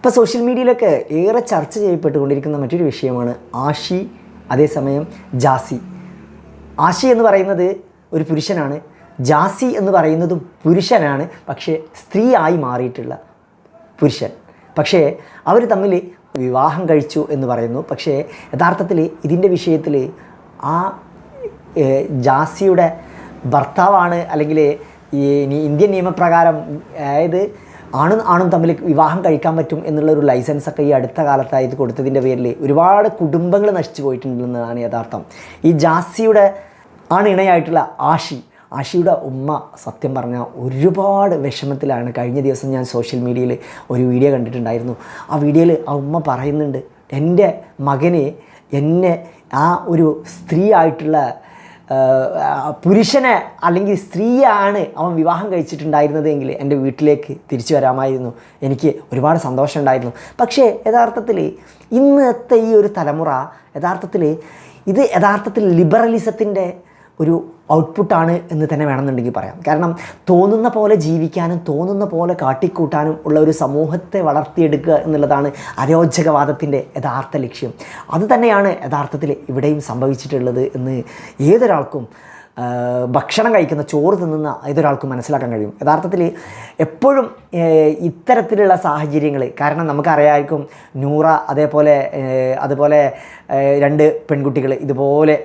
ഇപ്പോൾ സോഷ്യൽ മീഡിയയിലൊക്കെ ഏറെ ചർച്ച ചെയ്യപ്പെട്ടുകൊണ്ടിരിക്കുന്ന മറ്റൊരു വിഷയമാണ് ആഷി, അതേസമയം ജാസി. ആഷി എന്ന് പറയുന്നത് ഒരു പുരുഷനാണ്, ജാസി എന്ന് പറയുന്നതും പുരുഷനാണ്, പക്ഷേ സ്ത്രീ ആയി മാറിയിട്ടുള്ള പുരുഷൻ. പക്ഷേ അവർ തമ്മിൽ വിവാഹം കഴിച്ചു എന്ന് പറയുന്നു. പക്ഷേ യഥാർത്ഥത്തിൽ ഇതിൻ്റെ വിഷയത്തിൽ ആ ജാസിയുടെ ഭർത്താവാണ്, അല്ലെങ്കിൽ ഈ ഇന്ത്യൻ നിയമപ്രകാരം അതായത് ആണും തമ്മിൽ വിവാഹം കഴിക്കാൻ പറ്റും എന്നുള്ളൊരു ലൈസൻസൊക്കെ ഈ അടുത്ത കാലത്തായത് കൊടുത്തതിൻ്റെ പേരിൽ ഒരുപാട് കുടുംബങ്ങൾ നശിച്ചു പോയിട്ടുണ്ടെന്നതാണ് യഥാർത്ഥം. ഈ ജാസിയുടെ ഇണയായിട്ടുള്ള ആഷിയുടെ ഉമ്മ സത്യം പറഞ്ഞാൽ ഒരുപാട് വിഷമത്തിലാണ്. കഴിഞ്ഞ ദിവസം ഞാൻ സോഷ്യൽ മീഡിയയിൽ ഒരു വീഡിയോ കണ്ടിട്ടുണ്ടായിരുന്നു. ആ വീഡിയോയിൽ ആ ഉമ്മ പറയുന്നുണ്ട്, എൻ്റെ മകനെ എന്നെ ആ ഒരു സ്ത്രീ ആയിട്ടുള്ള പുരുഷനെ അല്ലെങ്കിൽ സ്ത്രീയാണ് അവൻ വിവാഹം കഴിച്ചിട്ടുണ്ടായിരുന്നതെങ്കിൽ എൻ്റെ വീട്ടിലേക്ക് തിരിച്ചു വരാമായിരുന്നു, എനിക്ക് ഒരുപാട് സന്തോഷം ഉണ്ടായിരുന്നു. പക്ഷേ യഥാർത്ഥത്തിൽ ഇന്നത്തെ ഈ ഒരു തലമുറ യഥാർത്ഥത്തിൽ ലിബറലിസത്തിൻ്റെ ഒരു ഔട്ട്പുട്ടാണ് എന്ന് തന്നെ വേണമെന്നുണ്ടെങ്കിൽ പറയാം. കാരണം തോന്നുന്ന പോലെ ജീവിക്കാനും തോന്നുന്ന പോലെ കാട്ടിക്കൂട്ടാനും ഉള്ള ഒരു സമൂഹത്തെ വളർത്തിയെടുക്കുക എന്നുള്ളതാണ് അരോചകവാദത്തിൻ്റെ യഥാർത്ഥ ലക്ഷ്യം. അതുതന്നെയാണ് യഥാർത്ഥത്തിൽ ഇവിടെയും സംഭവിച്ചിട്ടുള്ളത് എന്ന് ഏതൊരാൾക്കും ഭക്ഷണം കഴിക്കുന്ന, ചോറ് തിന്നുന്ന ഏതൊരാൾക്കും മനസ്സിലാക്കാൻ കഴിയും. യഥാർത്ഥത്തിൽ എപ്പോഴും ഇത്തരത്തിലുള്ള സാഹചര്യങ്ങൾ, കാരണം നമുക്കറിയാമായിരിക്കും നൂറ അതുപോലെ 2 പെൺകുട്ടികൾ ഇതുപോലെ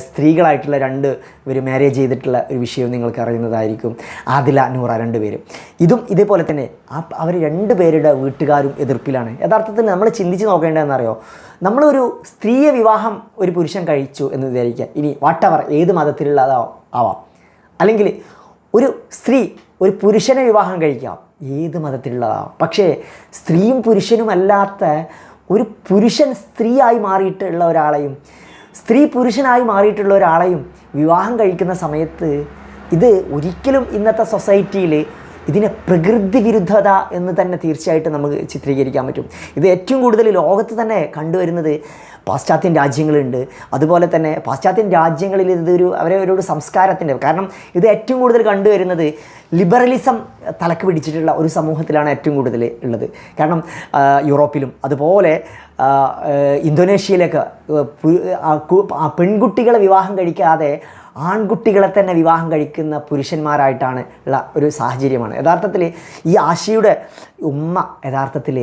സ്ത്രീകളായിട്ടുള്ള 2 പേര് മാരേജ് ചെയ്തിട്ടുള്ള ഒരു വിഷയം നിങ്ങൾക്ക് അറിയുന്നതായിരിക്കും. ആദില, നൂറ 2 പേരും. ഇതേപോലെ തന്നെ അവർ 2 പേരുടെ വീട്ടുകാരും എതിർപ്പിലാണ്. യഥാർത്ഥത്തിൽ നമ്മൾ ചിന്തിച്ച് നോക്കേണ്ടതെന്നറിയോ, നമ്മളൊരു സ്ത്രീയെ വിവാഹം ഒരു പുരുഷൻ കഴിച്ചു എന്ന് വിചാരിക്കുക, ഇനി വാട്ടവർ ഏത് മതത്തിലുള്ളതാവാം, അല്ലെങ്കിൽ ഒരു സ്ത്രീ ഒരു പുരുഷനെ വിവാഹം കഴിക്കാം, ഏത് മതത്തിലുള്ളതാവാം. പക്ഷേ സ്ത്രീയും പുരുഷനുമല്ലാത്ത ഒരു പുരുഷൻ സ്ത്രീയായി മാറിയിട്ടുള്ള ഒരാളെയും സ്ത്രീ പുരുഷനായി മാറിയിട്ടുള്ള ഒരാളെയും വിവാഹം കഴിക്കുന്ന സമയത്ത് ഇത് ഒരിക്കലും ഇന്നത്തെ സൊസൈറ്റിയിൽ ഇതിനെ പ്രകൃതി വിരുദ്ധത എന്ന് തന്നെ തീർച്ചയായിട്ടും നമുക്ക് ചിത്രീകരിക്കാൻ പറ്റും. ഇത് ഏറ്റവും കൂടുതൽ ലോകത്ത് തന്നെ കണ്ടുവരുന്നത് പാശ്ചാത്യൻ രാജ്യങ്ങളുണ്ട്. അതുപോലെ തന്നെ പാശ്ചാത്യൻ രാജ്യങ്ങളിൽ അവരൊരു സംസ്കാരത്തിൻ്റെ, കാരണം ഇത് ഏറ്റവും കൂടുതൽ കണ്ടുവരുന്നത് ലിബറലിസം തലക്ക് പിടിച്ചിട്ടുള്ള ഒരു സമൂഹത്തിലാണ് ഏറ്റവും കൂടുതൽ ഉള്ളത്. കാരണം യൂറോപ്പിലും അതുപോലെ ഇന്തോനേഷ്യയിലൊക്കെ പെൺകുട്ടികളെ വിവാഹം കഴിക്കാതെ ആൺകുട്ടികളെ തന്നെ വിവാഹം കഴിക്കുന്ന പുരുഷന്മാരായിട്ടാണ് ഉള്ള ഒരു സാഹചര്യമാണ്. യഥാർത്ഥത്തിൽ ഈ ആഷിയുടെ ഉമ്മ യഥാർത്ഥത്തിൽ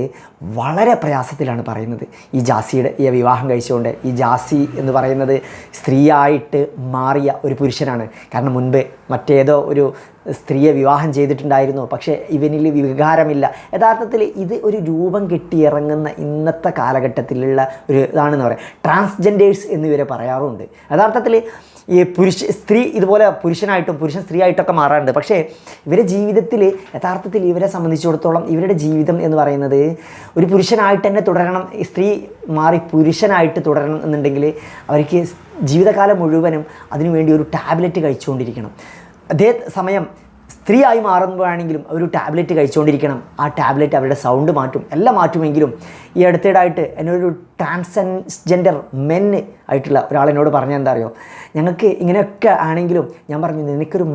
വളരെ പ്രയാസത്തിലാണ് പറയുന്നത്. ഈ വിവാഹം കഴിച്ചുകൊണ്ട് ഈ ജാസി എന്ന് പറയുന്നത് സ്ത്രീയായിട്ട് മാറിയ ഒരു പുരുഷനാണ്. കാരണം മുൻപ് മറ്റേതോ ഒരു സ്ത്രീയെ വിവാഹം ചെയ്തിട്ടുണ്ടായിരുന്നു, പക്ഷേ ഇവനിൽ വികാരമില്ല. യഥാർത്ഥത്തിൽ ഇത് ഒരു രൂപം കെട്ടിയിറങ്ങുന്ന ഇന്നത്തെ കാലഘട്ടത്തിലുള്ള ഒരു ഇതാണെന്ന് പറയാം. ട്രാൻസ്ജെൻഡേഴ്സ് എന്നിവരെ പറയാറുണ്ട്. യഥാർത്ഥത്തിൽ ഈ സ്ത്രീ ഇതുപോലെ പുരുഷൻ സ്ത്രീ ആയിട്ടൊക്കെ മാറാറുണ്ട്. പക്ഷേ ഇവരുടെ ജീവിതത്തിൽ യഥാർത്ഥത്തിൽ ഇവരെ സംബന്ധിച്ചിടത്തോളം ഇവരുടെ ജീവിതം എന്ന് പറയുന്നത് ഒരു പുരുഷനായിട്ട് തന്നെ തുടരണം. സ്ത്രീ മാറി പുരുഷനായിട്ട് തുടരണം എന്നുണ്ടെങ്കിൽ അവർക്ക് ജീവിതകാലം മുഴുവനും അതിനുവേണ്ടി ഒരു ടാബ്ലറ്റ് കഴിച്ചുകൊണ്ടിരിക്കണം. അതേ സമയം സ്ത്രീ ആയി മാറുമ്പോഴാണെങ്കിലും ഒരു ടാബ്ലറ്റ് കഴിച്ചുകൊണ്ടിരിക്കണം. ആ ടാബ്ലറ്റ് അവരുടെ സൗണ്ട് മാറ്റും, എല്ലാം മാറ്റുമെങ്കിലും ഈ അടുത്തിടെയായിട്ട് എന്നൊരു ട്രാൻസ്ജെൻഡർ മെന്ന് ആയിട്ടുള്ള ഒരാളെന്നോട് പറഞ്ഞാൽ എന്താ അറിയോ, ഞങ്ങൾക്ക് ഇങ്ങനെയൊക്കെ ആണെങ്കിലും ഞാൻ പറഞ്ഞു നിനക്കൊരു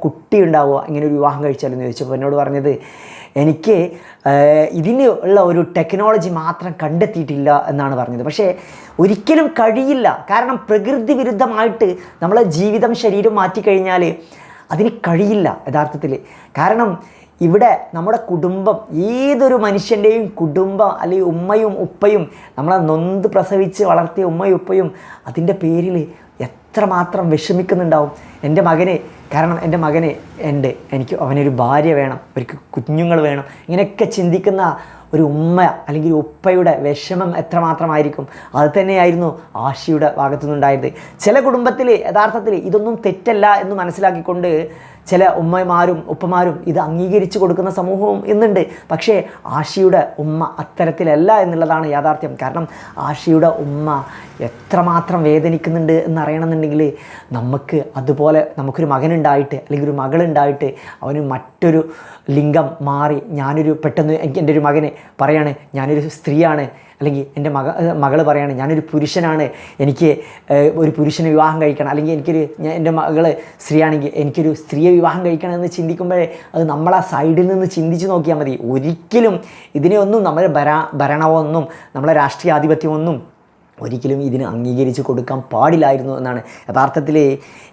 കുട്ടി ഉണ്ടാവുക ഇങ്ങനെ ഒരു വിവാഹം കഴിച്ചാലെന്ന് ചോദിച്ചപ്പോൾ എന്നോട് പറഞ്ഞത് എനിക്ക് ഇതിന് ഉള്ള ഒരു ടെക്നോളജി മാത്രം കണ്ടെത്തിയിട്ടില്ല എന്നാണ് പറഞ്ഞത്. പക്ഷേ ഒരിക്കലും കഴിയില്ല. കാരണം പ്രകൃതി വിരുദ്ധമായിട്ട് നമ്മളെ ജീവിതം ശരീരം മാറ്റിക്കഴിഞ്ഞാൽ അതിന് കഴിയില്ല യഥാർത്ഥത്തിൽ. കാരണം ഇവിടെ നമ്മുടെ കുടുംബം, ഏതൊരു മനുഷ്യൻ്റെയും കുടുംബം അല്ലെങ്കിൽ ഉമ്മയും ഉപ്പയും, നമ്മളെ നൊന്ത് പ്രസവിച്ച് വളർത്തിയ ഉമ്മയും ഉപ്പയും അതിൻ്റെ പേരിൽ എത്രമാത്രം വിഷമിക്കുന്നുണ്ടാവും. എൻ്റെ മകന്, കാരണം എൻ്റെ മകന് എനിക്ക് അവനൊരു ഭാര്യ വേണം, അവർക്ക് കുഞ്ഞുങ്ങൾ വേണം, ഇങ്ങനെയൊക്കെ ചിന്തിക്കുന്ന ഒരു ഉമ്മ അല്ലെങ്കിൽ ഉപ്പയുടെ വിഷമം എത്രമാത്രമായിരിക്കും. അത് തന്നെയായിരുന്നു ആഷിയുടെ ഭാഗത്തുനിന്നുണ്ടായത്. ചില കുടുംബത്തിൽ യഥാർത്ഥത്തിൽ ഇതൊന്നും തെറ്റല്ല എന്ന് മനസ്സിലാക്കിക്കൊണ്ട് ചില ഉമ്മമാരും ഉപ്പമാരും ഇത് അംഗീകരിച്ചു കൊടുക്കുന്ന സമൂഹവും ഇന്നുണ്ട്. പക്ഷേ ആഷിയുടെ ഉമ്മ അത്തരത്തിലല്ല എന്നുള്ളതാണ് യാഥാർത്ഥ്യം. കാരണം ആഷിയുടെ ഉമ്മ എത്രമാത്രം വേദനിക്കുന്നുണ്ട് എന്നറിയണമെന്നുണ്ടെങ്കിൽ എന്നുണ്ടെങ്കിൽ നമുക്ക് അതുപോലെ നമുക്കൊരു മകനുണ്ടായിട്ട് അല്ലെങ്കിൽ ഒരു മകളുണ്ടായിട്ട് അവന് മറ്റൊരു ലിംഗം മാറി പെട്ടെന്ന് എൻ്റെ ഒരു മകന് പറയാണ് ഞാനൊരു സ്ത്രീയാണ്, അല്ലെങ്കിൽ എൻ്റെ മകൾ പറയാണ് ഞാനൊരു പുരുഷനാണ്, എനിക്ക് ഒരു പുരുഷനെ വിവാഹം കഴിക്കണം, അല്ലെങ്കിൽ എൻ്റെ മകൾ സ്ത്രീയാണെങ്കിൽ എനിക്കൊരു സ്ത്രീയെ വിവാഹം കഴിക്കണം എന്ന് ചിന്തിക്കുമ്പോഴേ അത് നമ്മളാ സൈഡിൽ നിന്ന് ചിന്തിച്ച് നോക്കിയാൽ മതി. ഒരിക്കലും ഇതിനെയൊന്നും നമ്മുടെ ഭരണമൊന്നും നമ്മളെ രാഷ്ട്രീയ ആധിപത്യമൊന്നും ഒരിക്കലും ഇതിന് അംഗീകരിച്ച് കൊടുക്കാൻ പാടില്ലായിരുന്നു എന്നാണ് യഥാർത്ഥത്തിൽ.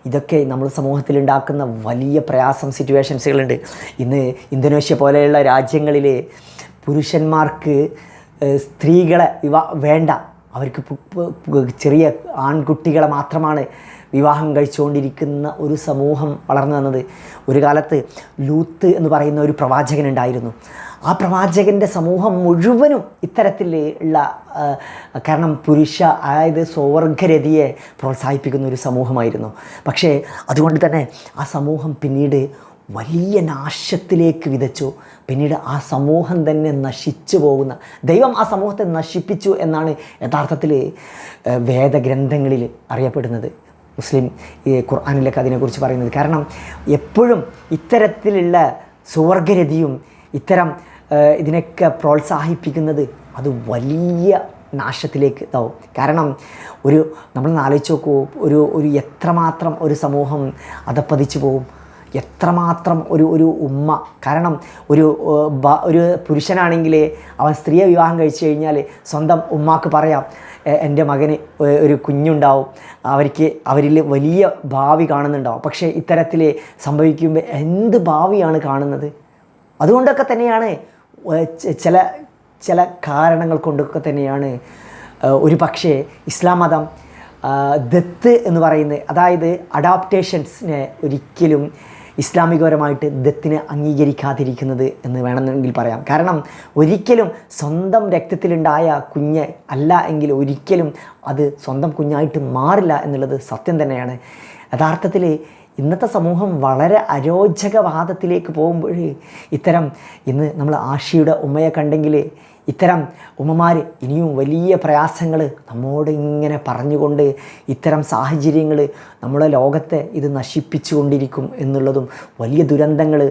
ഇതൊക്കെ നമ്മൾ സമൂഹത്തിലുണ്ടാക്കുന്ന വലിയ പ്രയാസം സിറ്റുവേഷൻസുകളുണ്ട്. ഇന്ന് ഇന്തോനേഷ്യ പോലെയുള്ള രാജ്യങ്ങളിൽ പുരുഷന്മാർക്ക് സ്ത്രീകളെ വേണ്ട, അവർക്ക് ചെറിയ ആൺകുട്ടികളെ മാത്രമാണ് വിവാഹം കഴിച്ചുകൊണ്ടിരിക്കുന്ന ഒരു സമൂഹം വളർന്നു വന്നത്. ഒരു കാലത്ത് ലൂത്ത് എന്ന് പറയുന്ന ഒരു പ്രവാചകനുണ്ടായിരുന്നു. ആ പ്രവാചകൻ്റെ സമൂഹം മുഴുവനും ഇത്തരത്തിൽ ഉള്ള കാരണം അതായത് സ്വവർഗരതിയെ പ്രോത്സാഹിപ്പിക്കുന്ന ഒരു സമൂഹമായിരുന്നു. പക്ഷേ അതുകൊണ്ട് തന്നെ ആ സമൂഹം പിന്നീട് വലിയ നാശത്തിലേക്ക് വിതച്ചു. പിന്നീട് ആ സമൂഹം തന്നെ നശിച്ചു പോകുന്ന, ദൈവം ആ സമൂഹത്തെ നശിപ്പിച്ചു എന്നാണ് യഥാർത്ഥത്തിൽ വേദഗ്രന്ഥങ്ങളിൽ അറിയപ്പെടുന്നത്. മുസ്ലിം ഖുർആനിലൊക്കെ അതിനെക്കുറിച്ച് പറയുന്നത്. കാരണം എപ്പോഴും ഇത്തരത്തിലുള്ള സുവർഗരതിയും ഇത്തരം ഇതിനൊക്കെ പ്രോത്സാഹിപ്പിക്കുന്നത് അത് വലിയ നാശത്തിലേക്ക് ഇതാവും. കാരണം നമ്മൾ ആലോചിച്ച് നോക്കൂ, ഒരു എത്രമാത്രം ഒരു സമൂഹം അധപ്പതിച്ചു പോകും, എത്രമാത്രം ഒരു ഉമ്മ. കാരണം ഒരു പുരുഷനാണെങ്കിൽ അവൻ സ്ത്രീയെ വിവാഹം കഴിച്ചു കഴിഞ്ഞാൽ സ്വന്തം ഉമ്മാക്ക് പറയാം എൻ്റെ മകന് ഒരു കുഞ്ഞുണ്ടാവും, അവരിൽ വലിയ ഭാവി കാണുന്നുണ്ടാവും. പക്ഷേ ഇത്തരത്തിൽ സംഭവിക്കുമ്പോൾ എന്ത് ഭാവിയാണ് കാണുന്നത്? അതുകൊണ്ടൊക്കെ തന്നെയാണ് ചില കാരണങ്ങൾ കൊണ്ടൊക്കെ തന്നെയാണ് ഒരു പക്ഷേ ഇസ്ലാം മതം ദത്ത് എന്ന് പറയുന്നത്, അതായത് അഡാപ്റ്റേഷൻസിനെ ഒരിക്കലും ഇസ്ലാമികപരമായിട്ട് ദത്തിനെ അംഗീകരിക്കാതിരിക്കുന്നത് എന്ന് വേണമെങ്കിൽ പറയാം. കാരണം ഒരിക്കലും സ്വന്തം രക്തത്തിലുണ്ടായ കുഞ്ഞ് അല്ല എങ്കിൽ ഒരിക്കലും അത് സ്വന്തം കുഞ്ഞായിട്ട് മാറില്ല എന്നുള്ളത് സത്യം തന്നെയാണ്. യഥാർത്ഥത്തിൽ ഇന്നത്തെ സമൂഹം വളരെ അരോചകവാദത്തിലേക്ക് പോകുമ്പോൾ ഇന്ന് നമ്മൾ ആഷിയുടെ ഉമ്മയെ കണ്ടെങ്കിൽ ഇത്തരം ഉമ്മമാർ ഇനിയും വലിയ പ്രയാസങ്ങൾ നമ്മോട് ഇങ്ങനെ പറഞ്ഞുകൊണ്ട് ഇത്തരം സാഹചര്യങ്ങൾ നമ്മുടെ ലോകത്തെ ഇത് നശിപ്പിച്ചു കൊണ്ടിരിക്കും എന്നുള്ളതും വലിയ ദുരന്തങ്ങൾ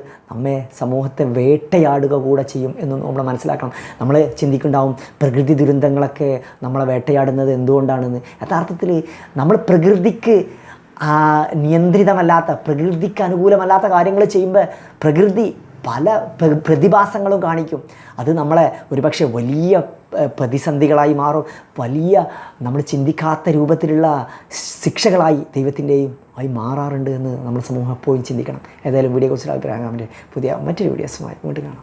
സമൂഹത്തെ വേട്ടയാടുക കൂടെ ചെയ്യും എന്നും നമ്മൾ മനസ്സിലാക്കണം. നമ്മൾ ചിന്തിക്കുന്നുണ്ടാവും പ്രകൃതി ദുരന്തങ്ങളൊക്കെ നമ്മളെ വേട്ടയാടുന്നത് എന്തുകൊണ്ടാണെന്ന്. യഥാർത്ഥത്തിൽ നമ്മൾ പ്രകൃതിക്ക് നിയന്ത്രിതമല്ലാത്ത, പ്രകൃതിക്ക് അനുകൂലമല്ലാത്ത കാര്യങ്ങൾ ചെയ്യുമ്പോൾ പ്രകൃതി പല പ്രതിഭാസങ്ങളും കാണിക്കും. അത് നമ്മളെ ഒരുപക്ഷെ വലിയ പ്രതിസന്ധികളായി മാറും, വലിയ നമ്മൾ ചിന്തിക്കാത്ത രൂപത്തിലുള്ള ശിക്ഷകളായി ദൈവത്തിൻ്റെയും ആയി മാറാറുണ്ട് എന്ന് നമ്മൾ സമൂഹം എപ്പോഴും ചിന്തിക്കണം. ഏതായാലും വീഡിയോയെക്കുറിച്ചുള്ള അഭിപ്രായം മറ്റൊരു വീഡിയോസുമായി ഇങ്ങോട്ട് കാണാം.